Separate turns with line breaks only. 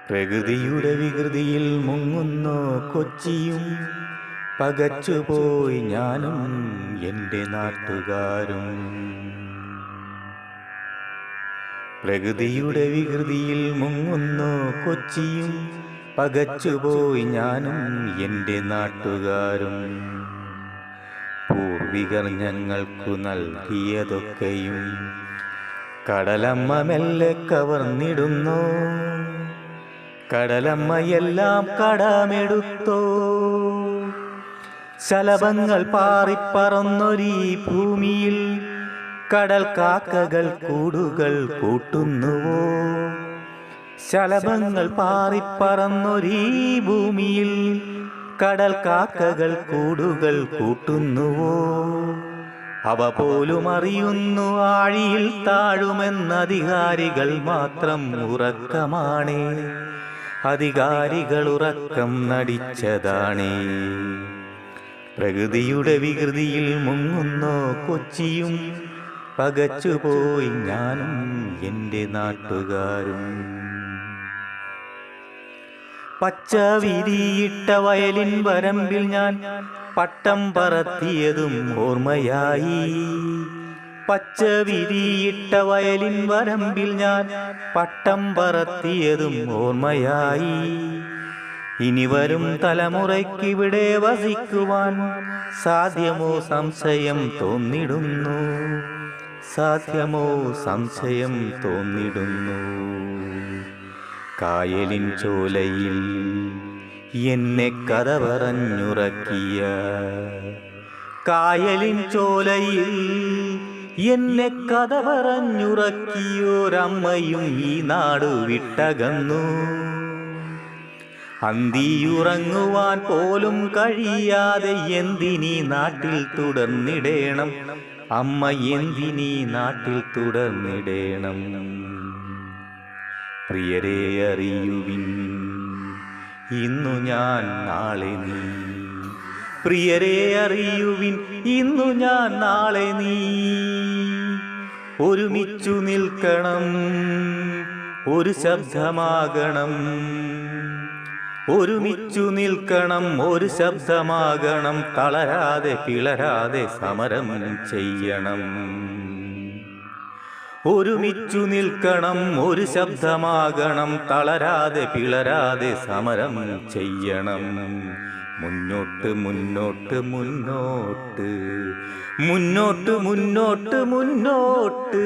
പ്രകൃതിയുടെ വികൃതിയിൽ മുങ്ങുന്നു കൊച്ചിയും, പകച്ചുപോയി ഞാനും എൻ്റെ നാട്ടുകാരും. പ്രകൃതിയുടെ വികൃതിയിൽ മുങ്ങുന്നു കൊച്ചിയും, പകച്ചുപോയി ഞാനും എൻ്റെ നാട്ടുകാരും. പൂർവികർ ഞങ്ങൾക്കു നൽകിയതൊക്കെയും കടലമ്മ മെല്ലെ കവർന്നിടുന്നു. കടലമ്മയെല്ലാം കടമെടുത്തോ. ശലഭങ്ങൾ പാറിപ്പറന്നൊരീ ഭൂമിയിൽ കടൽ കാക്കകൾ കൂടുകൾ കൂട്ടുന്നുവോ. ശലഭങ്ങൾ പാറിപ്പറന്നൊരീ ഭൂമിയിൽ കടൽ കാക്കകൾ കൂടുകൾ കൂട്ടുന്നുവോ. അവ പോലും അറിയുന്നു ആഴിയിൽ താഴുമെന്നധികാരികൾ മാത്രം ഉറക്കമാണേ. അധികാരികൾ ഉറക്കം നടിച്ചതാണേ. പ്രകൃതിയുടെ വികൃതിയിൽ മുങ്ങുന്നു കൊച്ചിയും, പകച്ചുപോയി ഞാനും എൻ്റെ നാട്ടുകാരും. പച്ച വിരിയിട്ട വയലിൻ വരമ്പിൽ ഞാൻ പട്ടം പറത്തിയതും ഓർമ്മയായി. പച്ച വിരിയിട്ട വയലിൻ വരമ്പിൽ ഞാൻ പട്ടം പറത്തിയതും ഓർമ്മയായി. ഇനി വരും തലമുറയ്ക്കിവിടെ വസിക്കുവാൻ സാധ്യമോ സംശയം തോന്നിടുന്നു. സാധ്യമോ സംശയം തോന്നിടുന്നു. കായലിൻ ചോലയിൽ എന്നെ കഥ പറഞ്ഞുറക്കിയ, കായലിൻ ചോലയിൽ എന്നെ കഥ പറഞ്ഞുറക്കിയോരമ്മയും ഈ നാടു വിട്ടകന്നു. അന്തിയുറങ്ങുവാൻ പോലും കഴിയാതെ എന്തിനീ നാട്ടിൽ തുടർന്നിടേണം. അമ്മ എന്തിനീ നാട്ടിൽ തുടർന്നിടേണം. പ്രിയരെ അറിയുവിൻ ഇന്നു ഞാൻ നാളെ നീ. പ്രിയരെ അറിയുവിൻ ഇന്നു ഞാൻ നാളെ നീ. ഒരുമിച്ചു നിൽക്കണം, ഒരു ശബ്ദമാകണം. ഒരുമിച്ചു നിൽക്കണം, ഒരു ശബ്ദമാകണം. തളരാതെ പിളരാതെ സമരം ചെയ്യണം. ഒരുമിച്ചു നിൽക്കണം, ഒരു ശബ്ദമാകണം. തളരാതെ പിളരാതെ സമരം ചെയ്യണം. മുന്നോട്ട് മുന്നോട്ട് മുന്നോട്ട്, മുന്നോട്ട് മുന്നോട്ട് മുന്നോട്ട്.